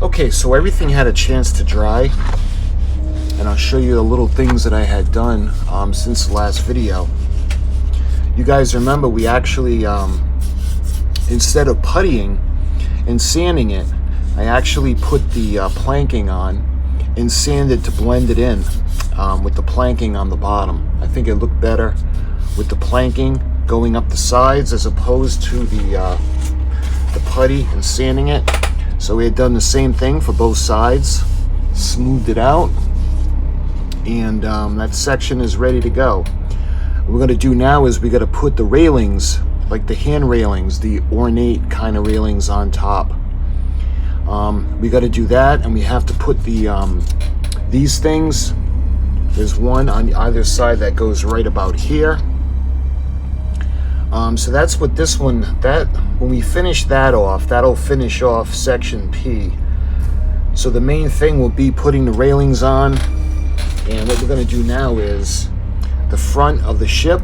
Okay, so everything had a chance to dry, and I'll show you the little things that I had done since the last video. You guys remember we actually, instead of puttying and sanding it, I actually put the planking on and sanded to blend it in with the planking on the bottom. I think it looked better with the planking going up the sides as opposed to the putty and sanding it. So we had done the same thing for both sides, smoothed it out, and that section is ready to go. What we're going to do now is we got to put the railings, like the hand railings, the ornate kind of railings on top. We got to do that, and we have to put the these things. There's one on either side that goes right about here. So that's what this one, that when we finish that off, that'll finish off section P. So the main thing will be putting the railings on, and what we're going to do now is the front of the ship,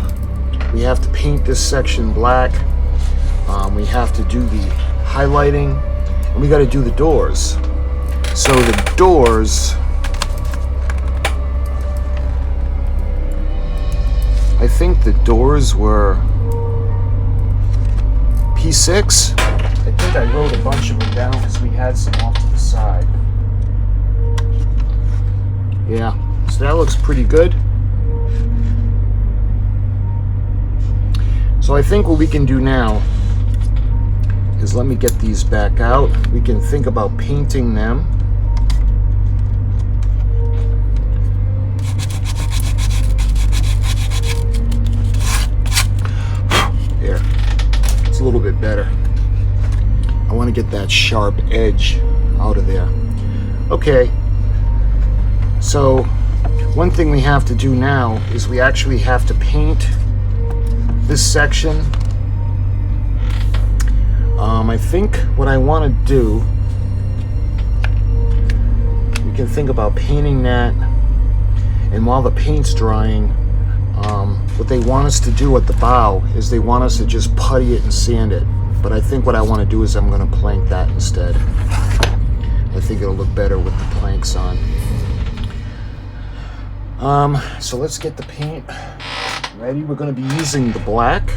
we have to paint this section black. We have to do the highlighting, and we got to do the doors. So the doors, I think the doors were P6. I think I wrote a bunch of them down because we had some off to the side. Yeah, so that looks pretty good. So I think what we can do now is, let me get these back out. We can think about painting them. There, it's a little bit better. I want to get that sharp edge out of there. Okay, so one thing we have to do now is we actually have to paint this section. I think what I want to do, we can think about painting that, and while the paint's drying, what they want us to do at the bow is they want us to just putty it and sand it. But I think what I want to do is I'm going to plank that instead. I think it'll look better with the planks on. So let's get the paint ready. We're going to be using the black.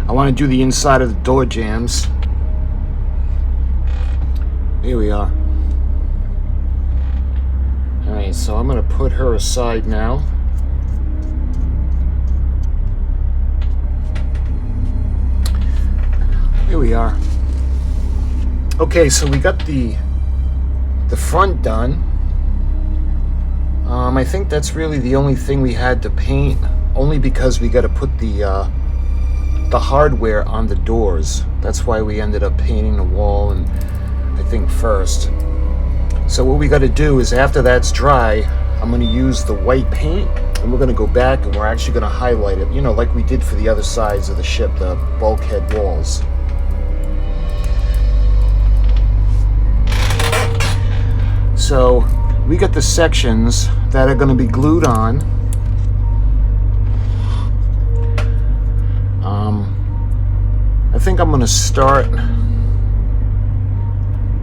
I want to do the inside of the door jambs. Here we are. Alright, so I'm going to put her aside now. Here we are. Okay, so we got the front done. I think that's really the only thing we had to paint, only because we got to put the hardware on the doors. That's why we ended up painting the wall, and I think first. So what we got to do is, after that's dry, I'm going to use the white paint, and we're going to go back and we're actually going to highlight it, you know, like we did for the other sides of the ship, the bulkhead walls. So we got the sections that are going to be glued on. I think I'm going to start,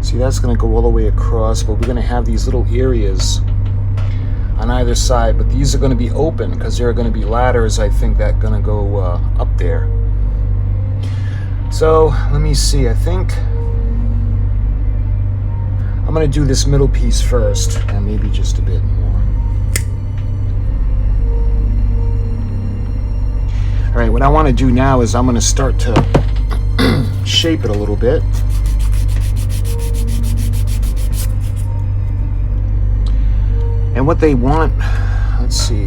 see, that's going to go all the way across, but we're going to have these little areas on either side, but these are going to be open because there are going to be ladders, I think, that are going to go up there. So let me see, I think I'm going to do this middle piece first, and maybe just a bit more. Alright, what I want to do now is I'm going to start to shape it a little bit. And what they want, let's see,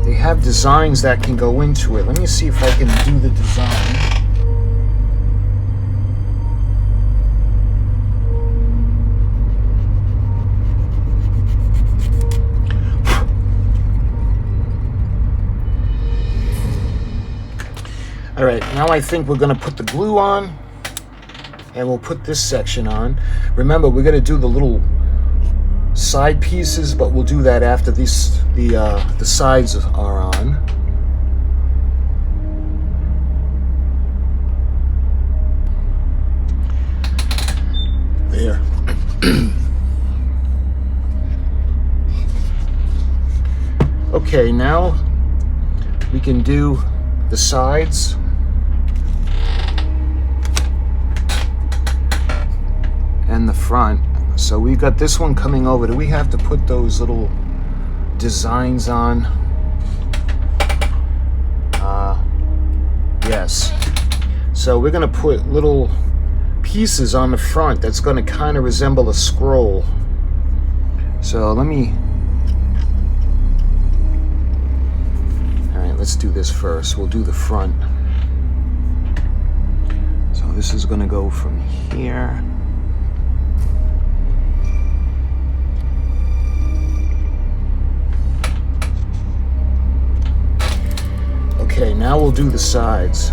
they have designs that can go into it. Let me see if I can do the design. All right, now I think we're gonna put the glue on, and we'll put this section on. Remember, we're gonna do the little side pieces, but we'll do that after the sides are on. There. Okay, now we can do the sides. And the front. So we got this one coming over. Do we have to put those little designs on? Yes. So we're gonna put little pieces on the front that's gonna kind of resemble a scroll. So let me, all right, let's do this first. We'll do the front. So this is gonna go from here. Okay, now we'll do the sides.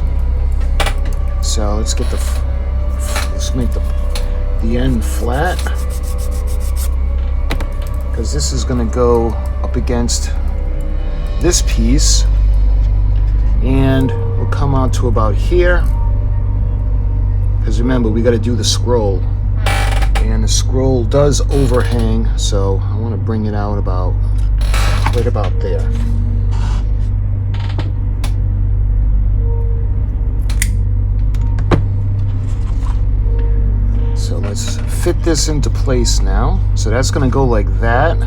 So let's get let's make the end flat, because this is going to go up against this piece, and we'll come out to about here. Because remember, we got to do the scroll, and the scroll does overhang, so I want to bring it out about right about there. So let's fit this into place now. So that's going to go like that.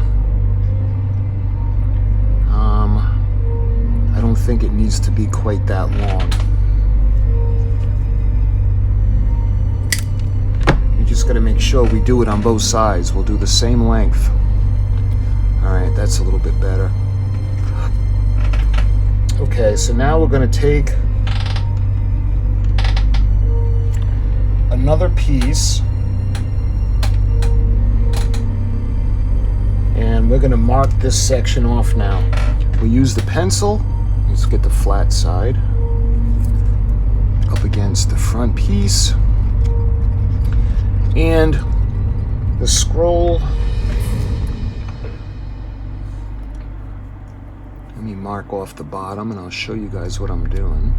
I don't think it needs to be quite that long. You just got to make sure we do it on both sides. We'll do the same length. All right, that's a little bit better. Okay, so now we're going to take another piece, and we're going to mark this section off now. We'll use the pencil. Let's get the flat side up against the front piece, and the scroll. Let me mark off the bottom, and I'll show you guys what I'm doing.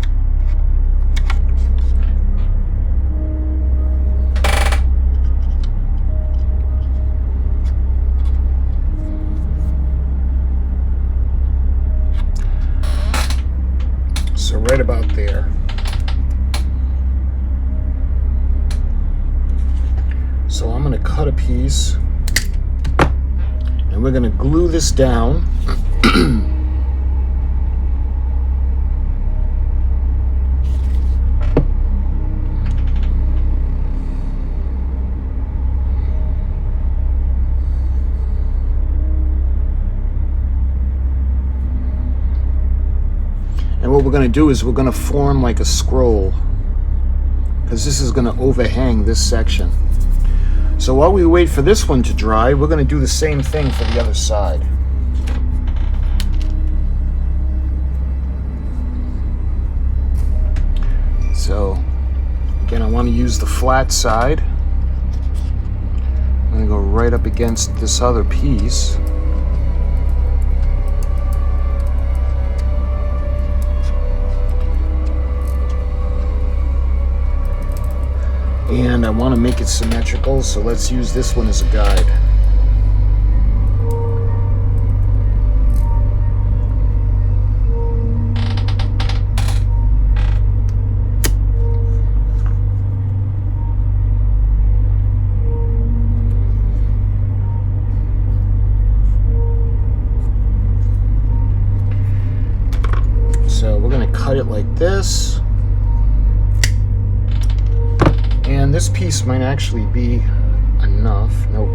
So right about there. So I'm going to cut a piece, and we're going to glue this down. And what we're going to do is we're going to form like a scroll, because this is going to overhang this section. So while we wait for this one to dry, we're going to do the same thing for the other side. So again, I want to use the flat side. I'm going to go right up against this other piece. And I want to make it symmetrical, so let's use this one as a guide. So we're going to cut it like this. And this piece might actually be enough. Nope.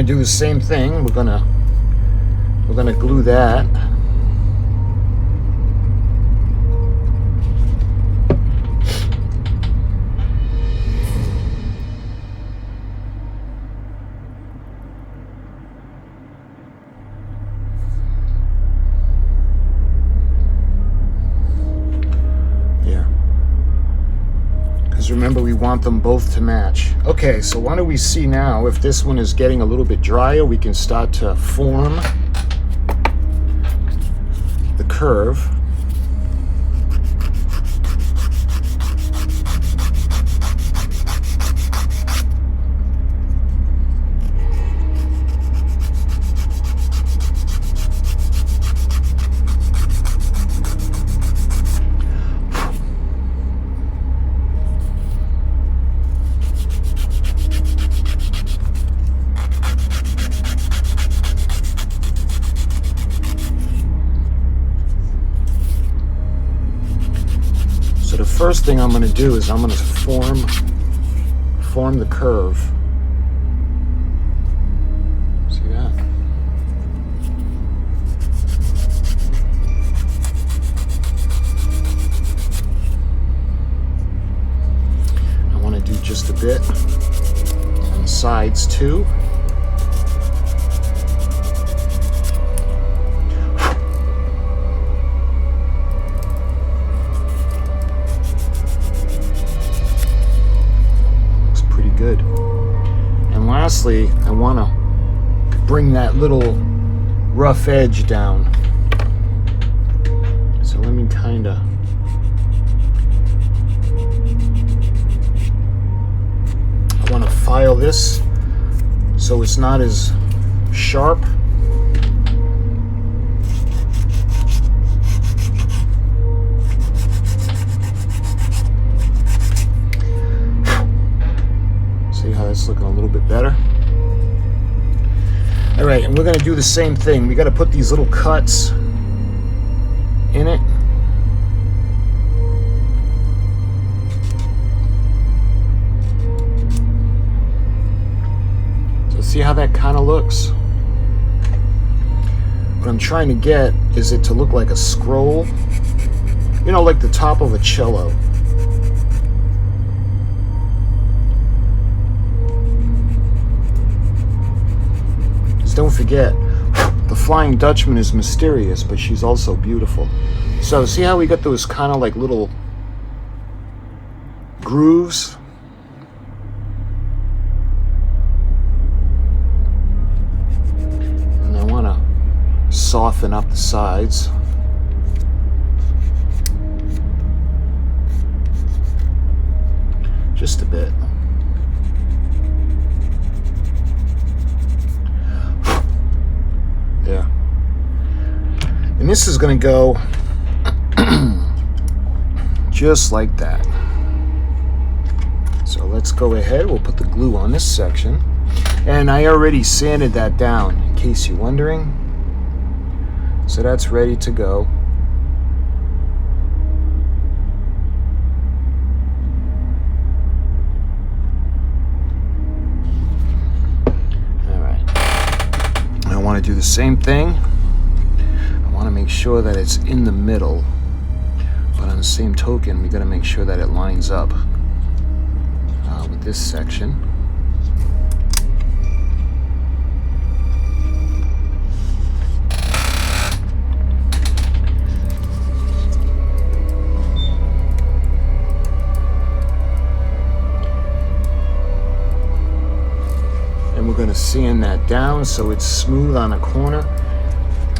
gonna do the same thing. We're gonna glue that. Remember, we want them both to match. Okay, so why don't we see now if this one is getting a little bit drier, we can start to form the curve. First thing I'm going to do is I'm going to form the curve. See that? I want to do just a bit on the sides too. Good. And lastly, I want to bring that little rough edge down. So let me kind of I want to file this so it's not as sharp. It's looking a little bit better. All right, and we're going to do the same thing. We got to put these little cuts in it. So see how that kind of looks? What I'm trying to get is it to look like a scroll, you know, like the top of a cello. Don't forget, the Flying Dutchman is mysterious, but she's also beautiful. So see how we got those kind of like little grooves? And I want to soften up the sides. Just a bit. There. And this is going to go just like that. So let's go ahead. We'll put the glue on this section. And I already sanded that down, in case you're wondering. So that's ready to go. I want to do the same thing. I want to make sure that it's in the middle, but on the same token, we got to make sure that it lines up with this section. We're going to sand that down so it's smooth on the corner.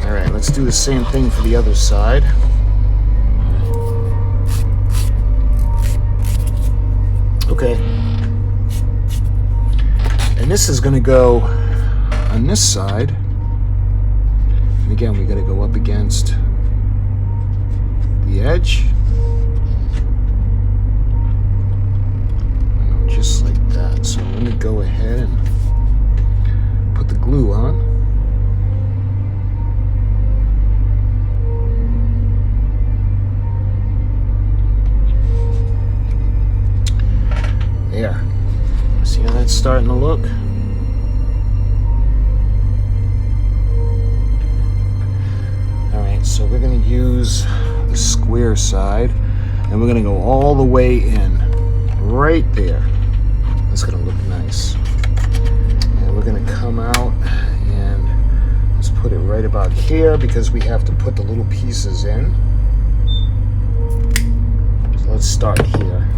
All right, let's do the same thing for the other side. Okay. And this is going to go on this side. And again, we got to go up against the edge. Just like that. So let me go ahead and put the glue on. There. See how that's starting to look? So we're going to use the square side, and we're going to go all the way in, right there. That's going to look nice. And we're going to come out and let's put it right about here because we have to put the little pieces in. So let's start here.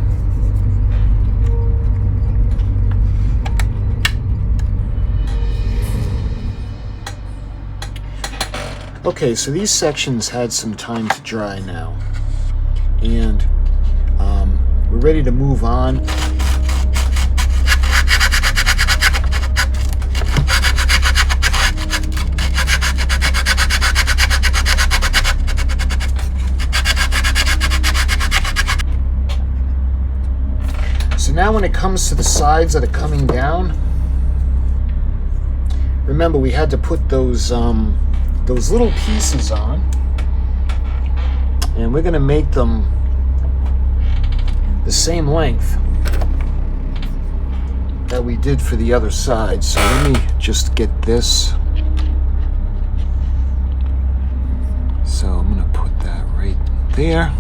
Okay, so these sections had some time to dry now, and we're ready to move on. So now when it comes to the sides that are coming down, remember we had to put those little pieces on, and we're going to make them the same length that we did for the other side. So let me just get this. So I'm going to put that right there.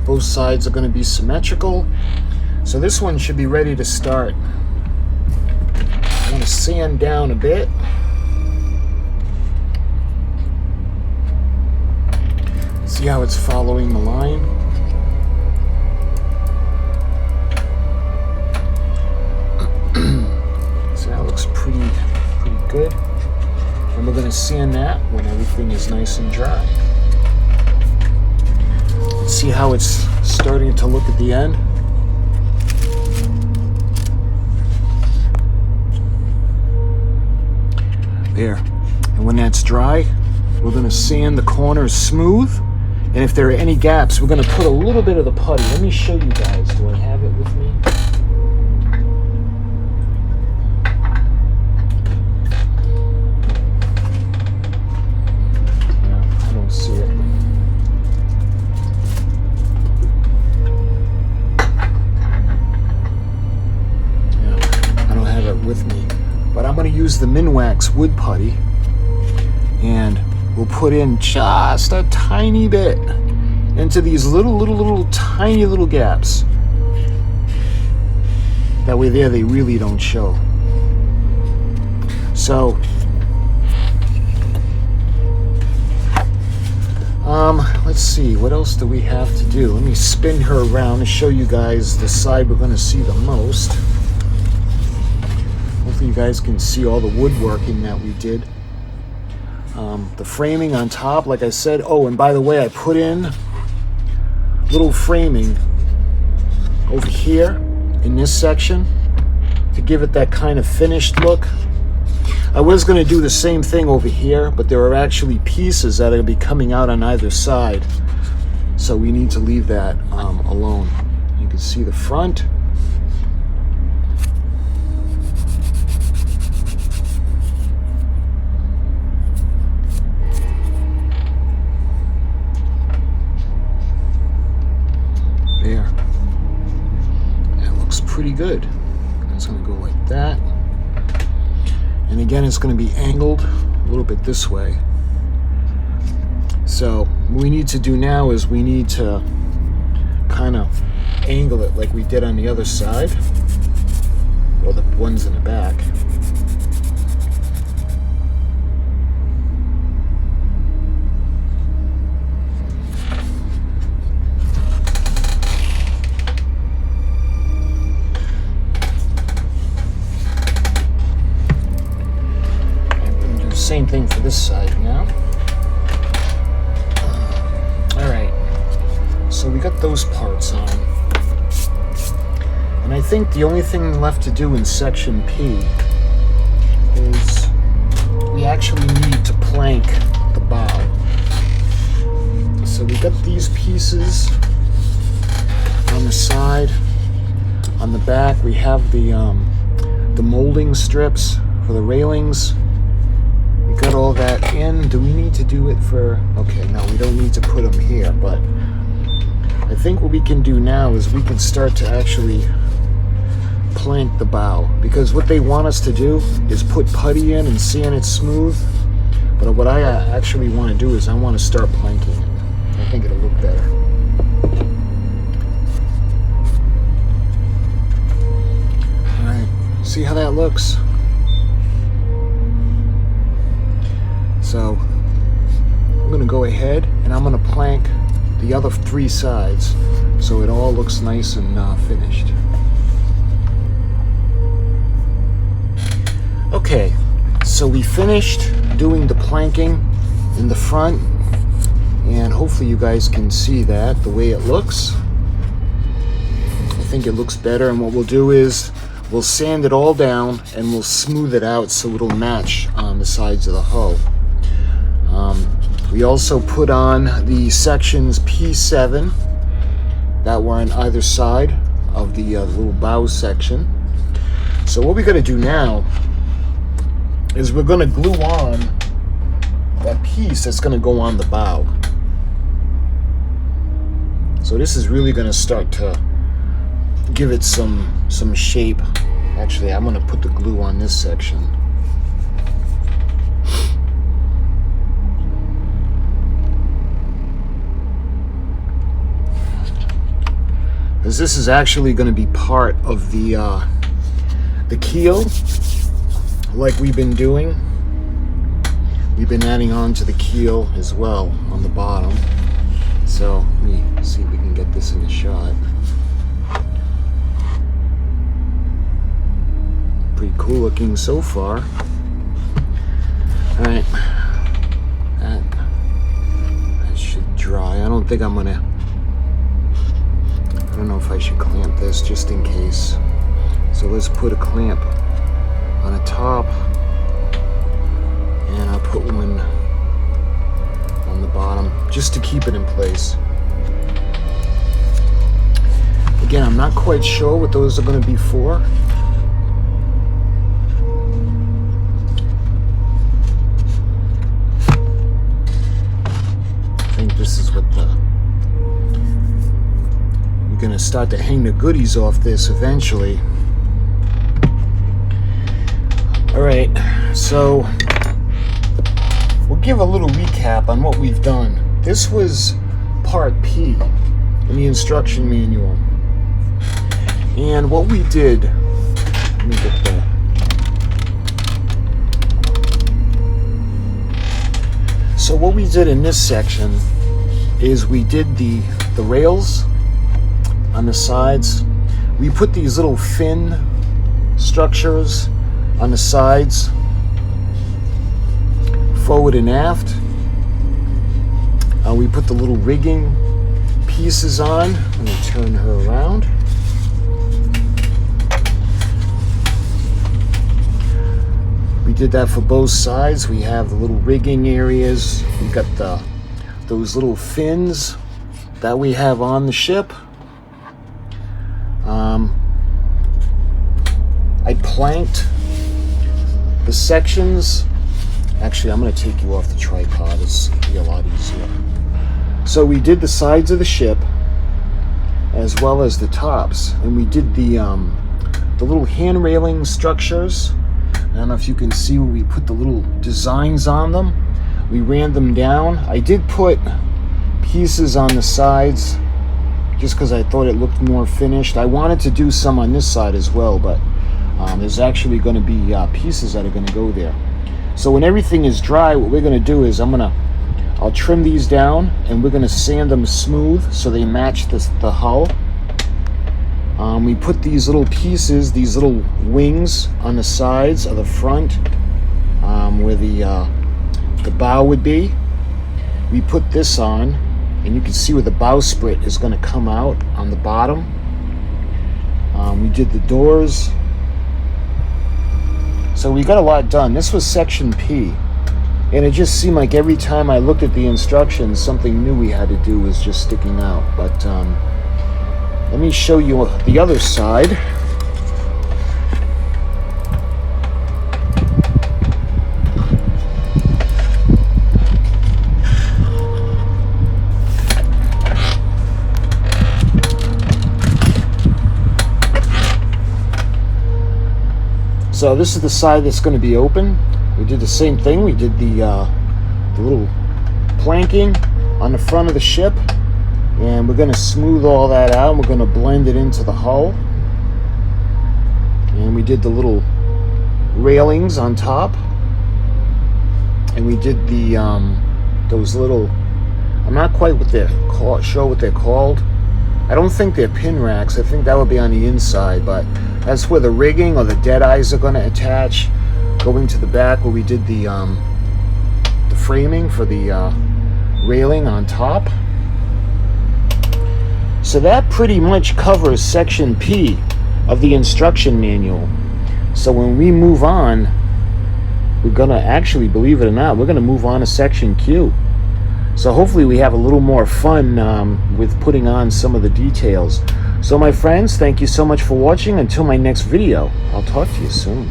Both sides are going to be symmetrical. So this one should be ready to start. I want to sand down a bit. See how it's following the line? So that looks pretty good. And we're going to sand that when everything is nice and dry. See how it's starting to look at the end? There. And when that's dry, we're going to sand the corners smooth. And if there are any gaps, we're going to put a little bit of the putty. Let me show you guys. Do I have it with me? No, I don't see it. With me, but I'm going to use the Minwax wood putty, and we'll put in just a tiny bit into these little tiny little gaps. That way there they really don't show. So let's see, what else do we have to do? Let me spin her around and show you guys the side we're going to see the most. Hopefully you guys can see all the woodworking that we did. The framing on top, like I said. Oh, and by the way, I put in little framing over here in this section to give it that kind of finished look. I was going to do the same thing over here, but there are actually pieces that are going to be coming out on either side. So we need to leave that alone. You can see the front. There. That looks pretty good. It's going to go like that. And again, it's going to be angled a little bit this way. So what we need to do now is we need to kind of angle it like we did on the other side, or the ones in the back. Same thing for this side now. Alright, so we got those parts on. And I think the only thing left to do in section P is we actually need to plank the bow. So we got these pieces on the side. On the back we have the molding strips for the railings. We got all that in. Do we need to do it for... Okay, no, we don't need to put them here, but I think what we can do now is we can start to actually plank the bow, because what they want us to do is put putty in and sand it smooth, but what I actually want to do is I want to start planking it. I think it'll look better. Alright, see how that looks? So I'm going to go ahead and I'm going to plank the other 3 sides so it all looks nice and finished. Okay, so we finished doing the planking in the front, and hopefully you guys can see that the way it looks. I think it looks better, and what we'll do is we'll sand it all down and we'll smooth it out so it'll match on the sides of the hull. We also put on the sections P7 that were on either side of the little bow section. So what we got to do now is we're going to glue on that piece that's going to go on the bow. So this is really going to start to give it some shape. Actually, I'm going to put the glue on this section. Because this is actually going to be part of the keel, like we've been doing. We've been adding on to the keel as well on the bottom. So let me see if we can get this in the shot. Pretty cool looking so far. Alright, that should dry. I don't think I'm gonna, I don't know if I should clamp this just in case. So let's put a clamp on the top, and I'll put one on the bottom just to keep it in place. Again, I'm not quite sure what those are going to be for. I think this is what we're going to start to hang the goodies off this eventually. Alright, so we'll give a little recap on what we've done. This was part P in the instruction manual. And what we did, let me get that. So what we did in this section is we did the rails on the sides. We put these little fin structures on the sides, forward and aft. We put the little rigging pieces on. Let me turn her around. We did that for both sides. We have the little rigging areas. We got those little fins that we have on the ship. I planked the sections. Actually, I'm going to take you off the tripod. It's be a lot easier. So we did the sides of the ship as well as the tops, and we did the little hand railing structures. I don't know if you can see where we put the little designs on them. We ran them down. I did put pieces on the sides just because I thought it looked more finished. I wanted to do some on this side as well, but there's actually going to be pieces that are going to go there. So when everything is dry, what we're going to do is I'll trim these down, and we're going to sand them smooth so they match the hull. We put these little pieces, these little wings on the sides of the front, where the bow would be. We put this on, and you can see where the bowsprit is going to come out on the bottom. We did the doors. So we got a lot done. This was section P, and it just seemed like every time I looked at the instructions, something new we had to do was just sticking out. But let me show you the other side. So this is the side that's going to be open. We did the same thing. We did the little planking on the front of the ship, and we're going to smooth all that out. We're going to blend it into the hull, and we did the little railings on top, and we did the those little, I'm not quite sure what they're called. I don't think they're pin racks. I think that would be on the inside, but that's where the rigging or the dead eyes are going to attach, going to the back where we did the framing for the railing on top. So that pretty much covers section P of the instruction manual. So when we move on, we're gonna actually, believe it or not, we're gonna move on to section Q. So hopefully we have a little more fun with putting on some of the details. So my friends, thank you so much for watching. Until my next video, I'll talk to you soon.